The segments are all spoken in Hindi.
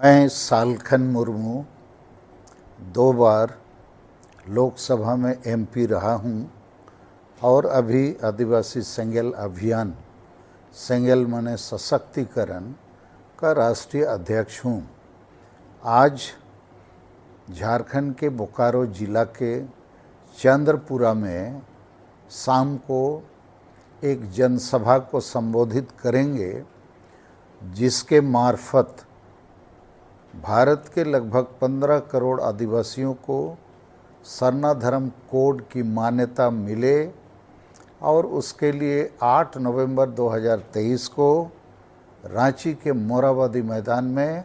मैं सालखन मुर्मू 2 बार लोकसभा में एमपी रहा हूं और अभी आदिवासी सेंगेल अभियान सेंगेल माने सशक्तिकरण का राष्ट्रीय अध्यक्ष हूं। आज झारखंड के बोकारो जिला के चंद्रपुरा में शाम को एक जनसभा को संबोधित करेंगे, जिसके मार्फत भारत के लगभग 15 करोड़ आदिवासियों को सरना धर्म कोड की मान्यता मिले और उसके लिए 8 नवंबर 2023 को रांची के मोरहाबादी मैदान में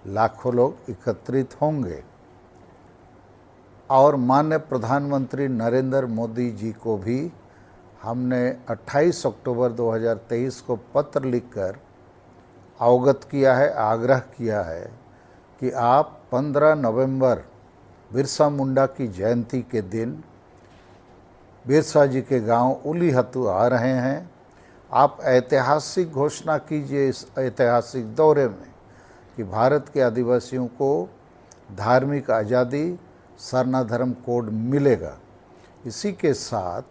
लाखों लोग एकत्रित होंगे। और माननीय प्रधानमंत्री नरेंद्र मोदी जी को भी हमने 28 अक्टूबर 2023 को पत्र लिखकर अवगत किया है, आग्रह किया है कि आप 15 नवंबर बिरसा मुंडा की जयंती के दिन बिरसा जी के गांव उलीहतू आ रहे हैं। आप ऐतिहासिक घोषणा कीजिए इस ऐतिहासिक दौरे में कि भारत के आदिवासियों को धार्मिक आज़ादी, सरना धर्म कोड मिलेगा। इसी के साथ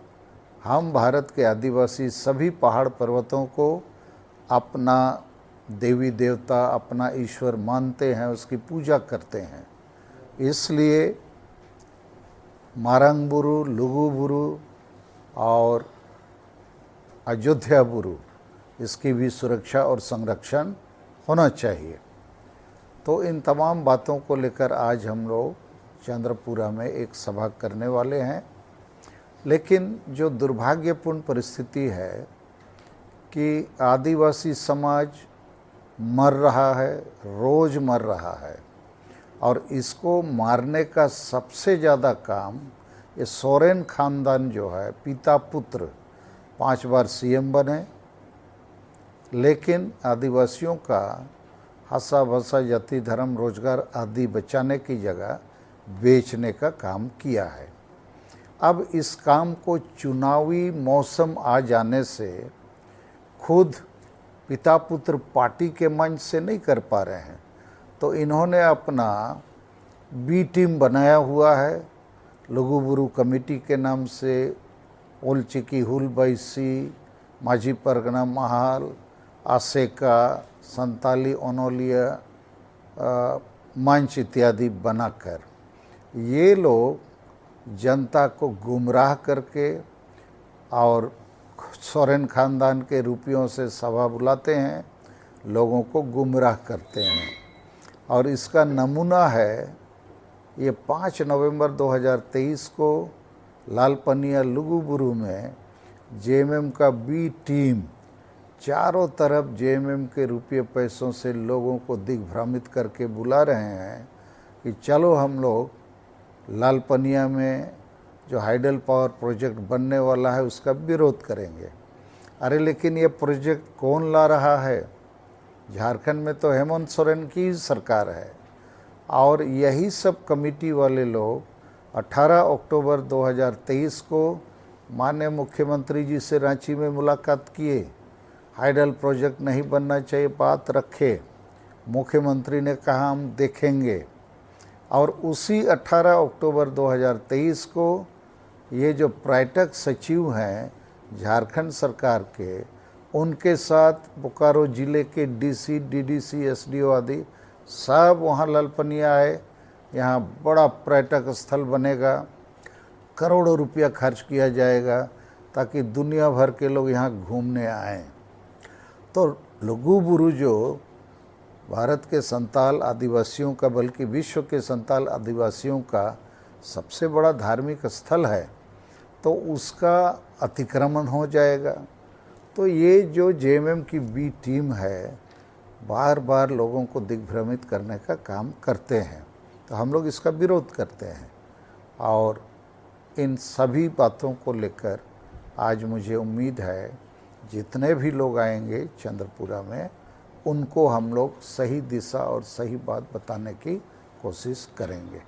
हम भारत के आदिवासी सभी पहाड़ पर्वतों को अपना देवी देवता, अपना ईश्वर मानते हैं, उसकी पूजा करते हैं। इसलिए मारंगबुरु, लुगुबुरु और अयोध्याबुरु इसकी भी सुरक्षा और संरक्षण होना चाहिए। तो इन तमाम बातों को लेकर आज हम लोग चंद्रपुरा में एक सभा करने वाले हैं। लेकिन जो दुर्भाग्यपूर्ण परिस्थिति है कि आदिवासी समाज मर रहा है, रोज़ मर रहा है, और इसको मारने का सबसे ज़्यादा काम ये सोरेन खानदान जो है, पिता पुत्र 5 बार सीएम बने, लेकिन आदिवासियों का हंसा भसा जाति धर्म रोजगार आदि बचाने की जगह बेचने का काम किया है। अब इस काम को चुनावी मौसम आ जाने से खुद पिता पुत्र पार्टी के मंच से नहीं कर पा रहे हैं, तो इन्होंने अपना बी टीम बनाया हुआ है लुगुबुरु कमेटी के नाम से। ओलचिकी हुलबैसी, माझी परगना महाल, आसेका, संताली ओनोलिया मंच इत्यादि बनाकर ये लोग जनता को गुमराह करके और सोरेन खानदान के रुपयों से सभा बुलाते हैं, लोगों को गुमराह करते हैं। और इसका नमूना है ये 5 नवंबर 2023 को लालपनिया लुगुबुरु में जेएमएम का बी टीम चारों तरफ जेएमएम के रुपये पैसों से लोगों को दिग्भ्रमित करके बुला रहे हैं कि चलो हम लोग लालपनिया में जो हाइडल पावर प्रोजेक्ट बनने वाला है उसका विरोध करेंगे। अरे लेकिन ये प्रोजेक्ट कौन ला रहा है? झारखंड में तो हेमंत सोरेन की सरकार है। और यही सब कमेटी वाले लोग 18 अक्टूबर 2023 को माननीय मुख्यमंत्री जी से रांची में मुलाकात किए। हाइडल प्रोजेक्ट नहीं बनना चाहिए, बात रखे। मुख्यमंत्री ने कहा हम देखेंगे। और उसी 18 अक्टूबर 2023 को ये जो पर्यटक सचिव हैं झारखंड सरकार के, उनके साथ बोकारो जिले के डीसी, डीडीसी, एसडीओ आदि सब वहाँ लालपनिया आए। यहाँ बड़ा पर्यटक स्थल बनेगा, करोड़ों रुपया खर्च किया जाएगा ताकि दुनिया भर के लोग यहाँ घूमने आएँ। तो लुगुबुरु जो भारत के संताल आदिवासियों का, बल्कि विश्व के संताल आदिवासियों का सबसे बड़ा धार्मिक स्थल है, तो उसका अतिक्रमण हो जाएगा। तो ये जो जेएमएम की बी टीम है बार बार लोगों को दिग्भ्रमित करने का काम करते हैं, तो हम लोग इसका विरोध करते हैं। और इन सभी बातों को लेकर आज मुझे उम्मीद है जितने भी लोग आएंगे चंद्रपुरा में, उनको हम लोग सही दिशा और सही बात बताने की कोशिश करेंगे।